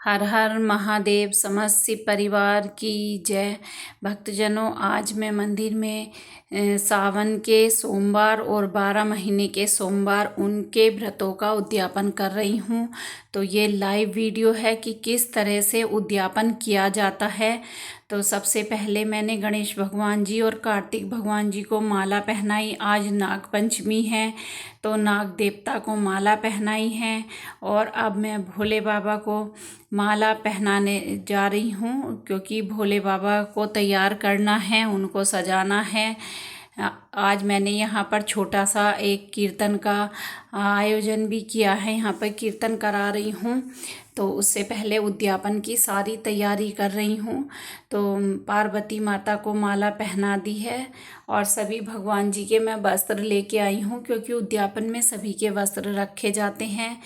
हर हर महादेव समस्त शिव परिवार की जय। भक्तजनों, आज मैं मंदिर में सावन के सोमवार और 12 महीने के सोमवार उनके व्रतों का उद्यापन कर रही हूँ। तो ये लाइव वीडियो है कि किस तरह से उद्यापन किया जाता है। तो सबसे पहले मैंने गणेश भगवान जी और कार्तिक भगवान जी को माला पहनाई। आज नाग पंचमी है तो नाग देवता को माला पहनाई है। और अब मैं भोले बाबा को माला पहनाने जा रही हूँ, क्योंकि भोले बाबा को तैयार करना है, उनको सजाना है। आज मैंने यहाँ पर छोटा सा एक कीर्तन का आयोजन भी किया है, यहाँ पर कीर्तन करा रही हूँ। तो उससे पहले उद्यापन की सारी तैयारी कर रही हूँ। तो पार्वती माता को माला पहना दी है और सभी भगवान जी के मैं वस्त्र लेके आई हूँ, क्योंकि उद्यापन में सभी के वस्त्र रखे जाते हैं।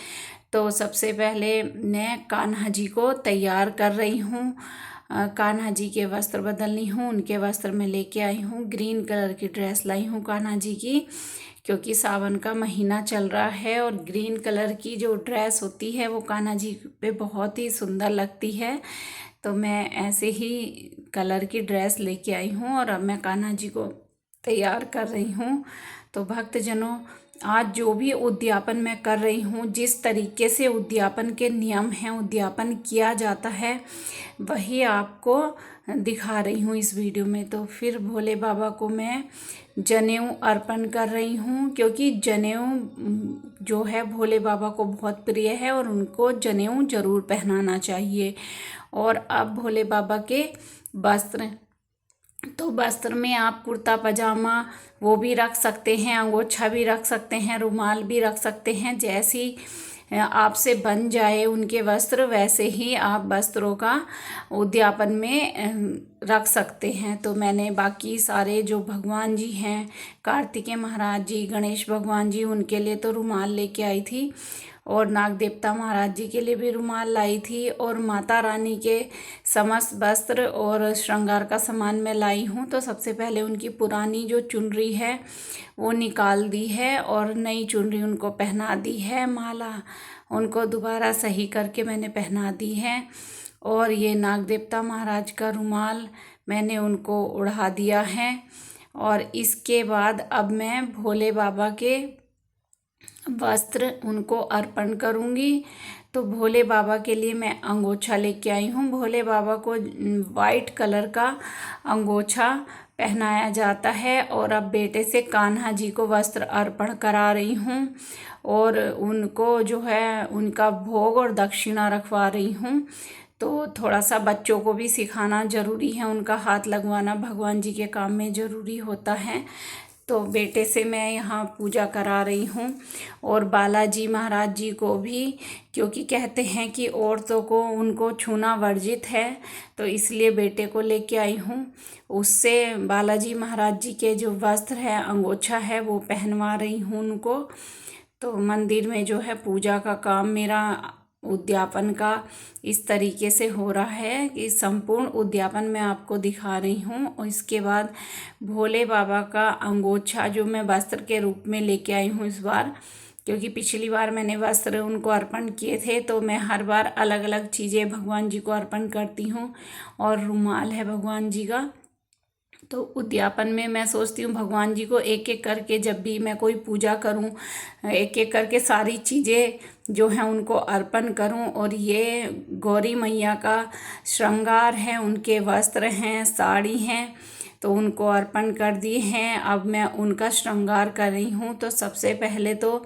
तो सबसे पहले मैं कान्हा जी को तैयार कर रही हूँ। कान्हा जी के वस्त्र बदलनी हूँ, उनके वस्त्र में लेके आई हूँ। ग्रीन कलर की ड्रेस लाई हूँ कान्हा जी की, क्योंकि सावन का महीना चल रहा है और ग्रीन कलर की जो ड्रेस होती है वो कान्हा जी पे बहुत ही सुंदर लगती है। तो मैं ऐसे ही कलर की ड्रेस लेके आई हूँ और अब मैं कान्हा जी को तैयार कर रही हूँ। तो भक्तजनों, आज जो भी उद्यापन मैं कर रही हूँ, जिस तरीके से उद्यापन के नियम हैं, उद्यापन किया जाता है, वही आपको दिखा रही हूँ इस वीडियो में। तो फिर भोले बाबा को मैं जनेऊ अर्पण कर रही हूँ, क्योंकि जनेऊ जो है भोले बाबा को बहुत प्रिय है और उनको जनेऊ जरूर पहनाना चाहिए। और अब भोले बाबा के वस्त्र, तो वस्त्र में आप कुर्ता पजामा वो भी रख सकते हैं, अंगोछा भी रख सकते हैं, रुमाल भी रख सकते हैं। जैसी आपसे बन जाए उनके वस्त्र, वैसे ही आप वस्त्रों का उद्यापन में रख सकते हैं। तो मैंने बाकी सारे जो भगवान जी हैं, कार्तिकेय महाराज जी, गणेश भगवान जी, उनके लिए तो रुमाल लेके आई थी और नाग देवता महाराज जी के लिए भी रुमाल लाई थी। और माता रानी के समस्त वस्त्र और श्रृंगार का सामान मैं लाई हूँ। तो सबसे पहले उनकी पुरानी जो चुनरी है वो निकाल दी है और नई चुनरी उनको पहना दी है। माला उनको दोबारा सही करके मैंने पहना दी है। और ये नाग देवता महाराज का रुमाल मैंने उनको उड़ा दिया है। और इसके बाद अब मैं भोले बाबा के वस्त्र उनको अर्पण करूंगी। तो भोले बाबा के लिए मैं अंगोछा लेके आई हूँ। भोले बाबा को वाइट कलर का अंगोछा पहनाया जाता है। और अब बेटे से कान्हा जी को वस्त्र अर्पण करा रही हूँ और उनको जो है उनका भोग और दक्षिणा रखवा रही हूँ। तो थोड़ा सा बच्चों को भी सिखाना ज़रूरी है, उनका हाथ लगवाना भगवान जी के काम में ज़रूरी होता है। तो बेटे से मैं यहाँ पूजा करा रही हूँ। और बालाजी महाराज जी को भी, क्योंकि कहते हैं कि औरतों को उनको छूना वर्जित है, तो इसलिए बेटे को लेके आई हूँ। उससे बालाजी महाराज जी के जो वस्त्र है, अंगोछा है, वो पहनवा रही हूँ उनको। तो मंदिर में जो है पूजा का काम मेरा उद्यापन का इस तरीके से हो रहा है कि संपूर्ण उद्यापन मैं आपको दिखा रही हूँ। और इसके बाद भोले बाबा का अंगोछा जो मैं वस्त्र के रूप में लेके आई हूँ इस बार, क्योंकि पिछली बार मैंने वस्त्र उनको अर्पण किए थे, तो मैं हर बार अलग अलग चीज़ें भगवान जी को अर्पण करती हूँ। और रुमाल है भगवान जी का। तो उद्यापन में मैं सोचती हूँ भगवान जी को एक एक करके, जब भी मैं कोई पूजा करूँ, एक एक करके सारी चीज़ें जो हैं उनको अर्पण करूं। और ये गौरी मैया का श्रृंगार है, उनके वस्त्र हैं, साड़ी हैं, तो उनको अर्पण कर दिए हैं। अब मैं उनका श्रृंगार कर रही हूँ। तो सबसे पहले तो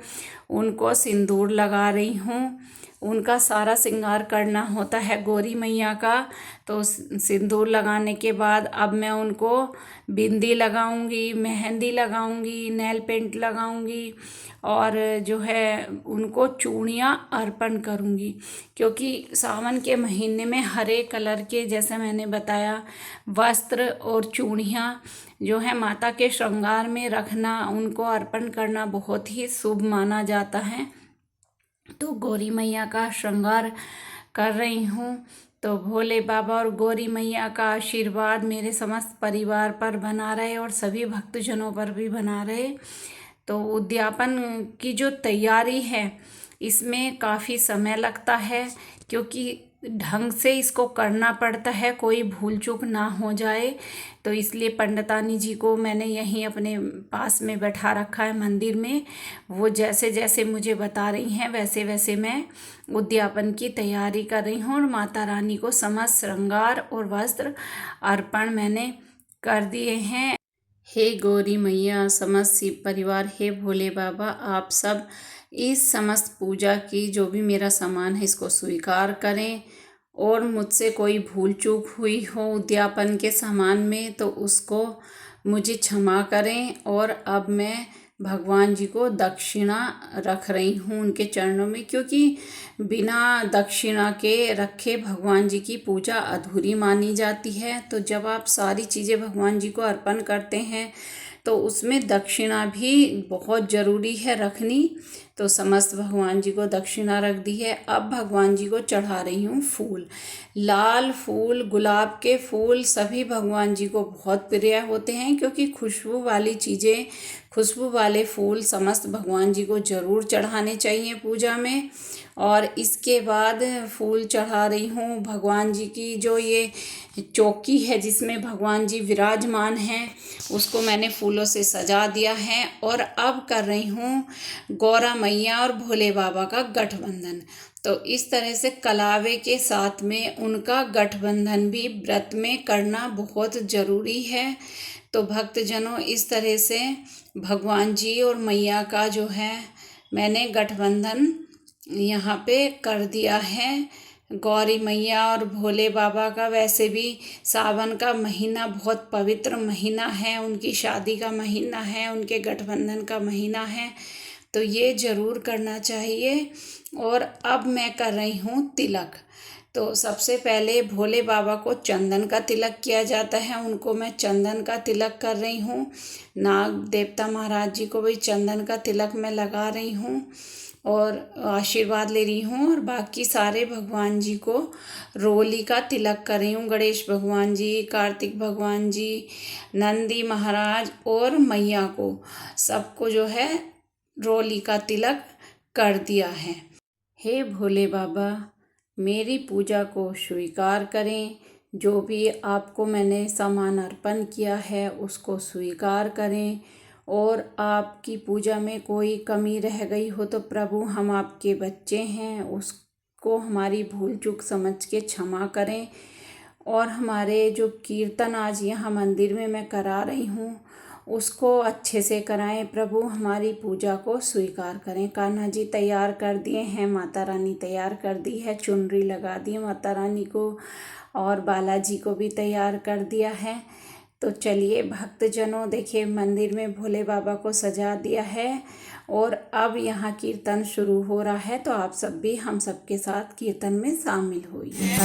उनको सिंदूर लगा रही हूँ। उनका सारा श्रृंगार करना होता है गौरी मैया का। तो सिंदूर लगाने के बाद अब मैं उनको बिंदी लगाऊंगी, मेहंदी लगाऊंगी, नेल पेंट लगाऊंगी और जो है उनको चूड़ियाँ अर्पण करूंगी। क्योंकि सावन के महीने में हरे कलर के, जैसे मैंने बताया, वस्त्र और चूड़ियाँ जो है माता के श्रृंगार में रखना, उनको अर्पण करना बहुत ही शुभ माना जाता है। तो गौरी मैया का श्रृंगार कर रही हूँ। तो भोले बाबा और गौरी मैया का आशीर्वाद मेरे समस्त परिवार पर बना रहे और सभी भक्तजनों पर भी बना रहे। तो उद्यापन की जो तैयारी है इसमें काफ़ी समय लगता है, क्योंकि ढंग से इसको करना पड़ता है, कोई भूल चूक ना हो जाए। तो इसलिए पंडितानी जी को मैंने यहीं अपने पास में बैठा रखा है मंदिर में। वो जैसे जैसे मुझे बता रही हैं वैसे वैसे मैं उद्यापन की तैयारी कर रही हूँ। और माता रानी को समस्त श्रृंगार और वस्त्र अर्पण मैंने कर दिए हैं। हे गौरी मैया, समस्त शिव परिवार, हे भोले बाबा, आप सब इस समस्त पूजा की जो भी मेरा सामान है इसको स्वीकार करें। और मुझसे कोई भूल चूक हुई हो उद्यापन के सामान में तो उसको मुझे क्षमा करें। और अब मैं भगवान जी को दक्षिणा रख रही हूँ उनके चरणों में, क्योंकि बिना दक्षिणा के रखे भगवान जी की पूजा अधूरी मानी जाती है। तो जब आप सारी चीज़ें भगवान जी को अर्पण करते हैं तो उसमें दक्षिणा भी बहुत ज़रूरी है रखनी। तो समस्त भगवान जी को दक्षिणा रख दी है। अब भगवान जी को चढ़ा रही हूँ फूल। लाल फूल, गुलाब के फूल सभी भगवान जी को बहुत प्रिय होते हैं, क्योंकि खुशबू वाली चीज़ें, खुशबू वाले फूल समस्त भगवान जी को ज़रूर चढ़ाने चाहिए पूजा में। और इसके बाद फूल चढ़ा रही हूँ भगवान जी की जो ये चौकी है जिसमें भगवान जी विराजमान हैं, उसको मैंने फूलों से सजा दिया है। और अब कर रही हूँ गौरा मैया और भोले बाबा का गठबंधन। तो इस तरह से कलावे के साथ में उनका गठबंधन भी व्रत में करना बहुत ज़रूरी है। तो भक्तजनों, इस तरह से भगवान जी और मैया का जो है मैंने गठबंधन यहाँ पे कर दिया है। गौरी मैया और भोले बाबा का वैसे भी सावन का महीना बहुत पवित्र महीना है, उनकी शादी का महीना है, उनके गठबंधन का महीना है, तो ये ज़रूर करना चाहिए। और अब मैं कर रही हूँ तिलक। तो सबसे पहले भोले बाबा को चंदन का तिलक किया जाता है, उनको मैं चंदन का तिलक कर रही हूँ। नाग देवता महाराज जी को भी चंदन का तिलक मैं लगा रही हूँ और आशीर्वाद ले रही हूँ। और बाकी सारे भगवान जी को रोली का तिलक कर रही हूँ। गणेश भगवान जी, कार्तिक भगवान जी, नंदी महाराज और मैया को सबको जो है रोली का तिलक कर दिया है। हे भोले बाबा, मेरी पूजा को स्वीकार करें। जो भी आपको मैंने सामान अर्पण किया है उसको स्वीकार करें। और आपकी पूजा में कोई कमी रह गई हो तो प्रभु, हम आपके बच्चे हैं, उसको हमारी भूल चूक समझ के क्षमा करें। और हमारे जो कीर्तन आज यहाँ मंदिर में मैं करा रही हूँ उसको अच्छे से कराएं प्रभु, हमारी पूजा को स्वीकार करें। कान्हा जी तैयार कर दिए हैं, माता रानी तैयार कर दी है, चुनरी लगा दी है माता रानी को, और बालाजी को भी तैयार कर दिया है। तो चलिए भक्तजनों, देखिए मंदिर में भोले बाबा को सजा दिया है और अब यहाँ कीर्तन शुरू हो रहा है। तो आप सब भी हम सबके साथ कीर्तन में शामिल होइए।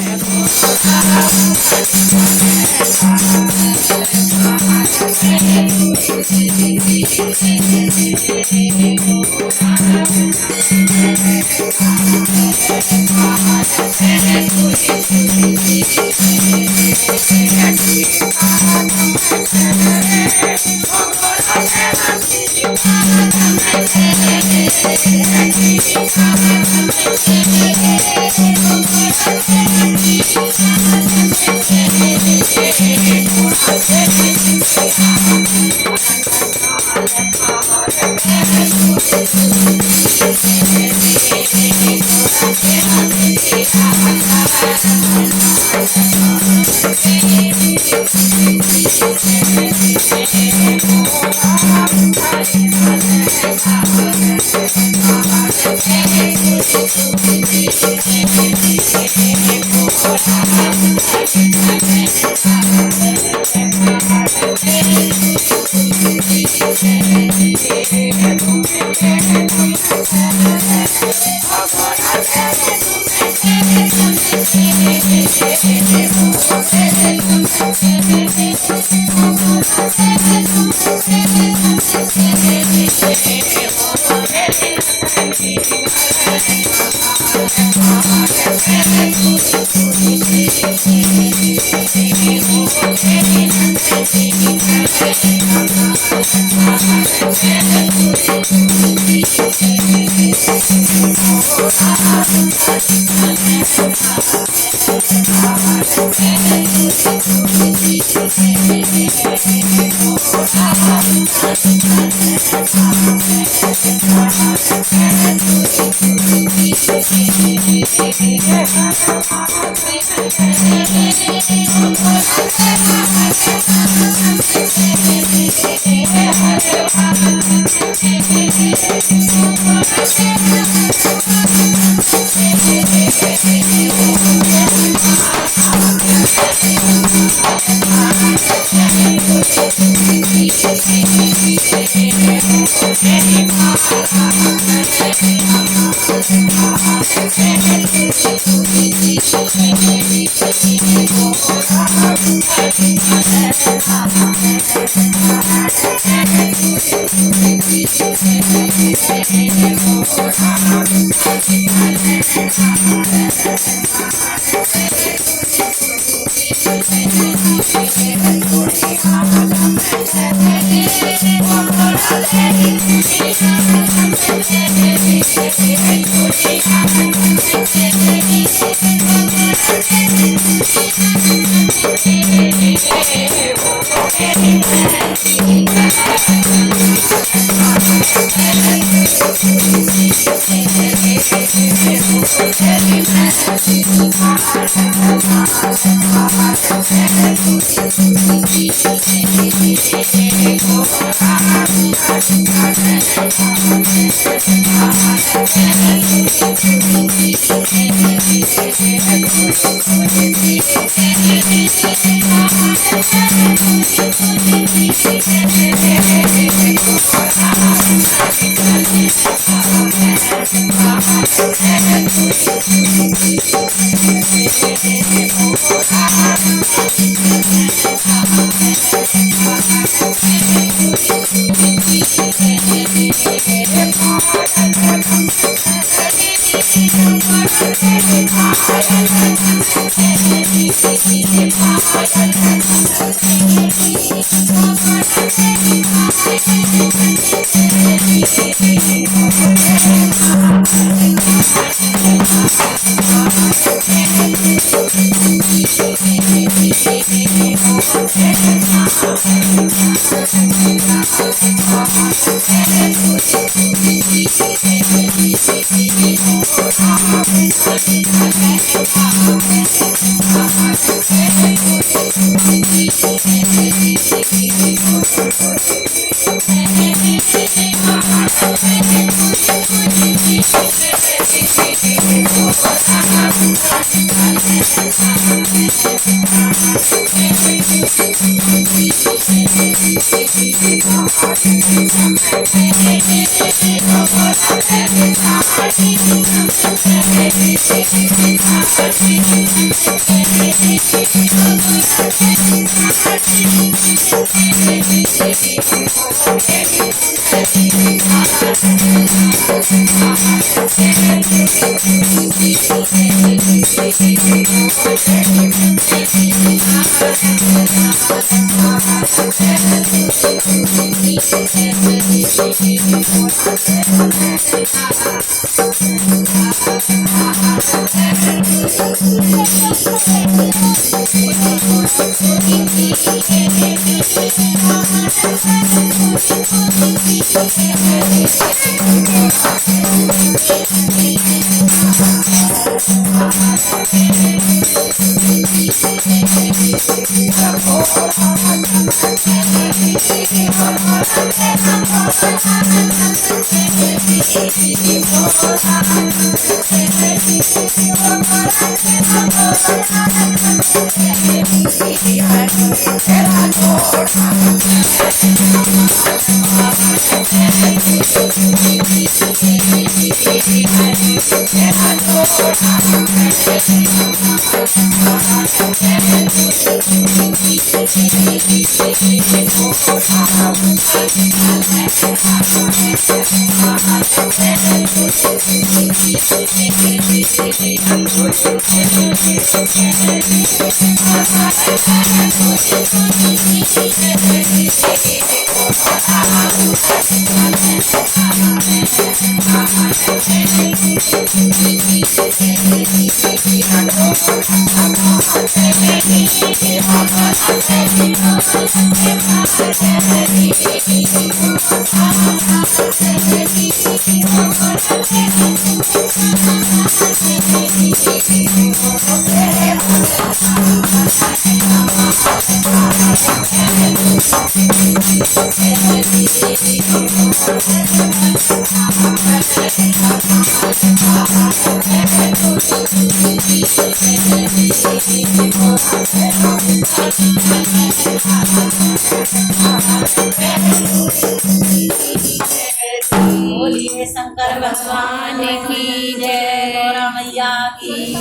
बोलिए शंकर भगवान की जय, गौरा मैया की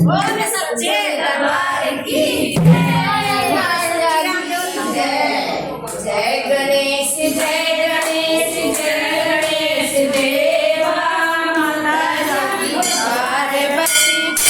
बोले सच्चे दरबार की जय गणेश जय गणेश जय गणेश देवा माता की पार्वती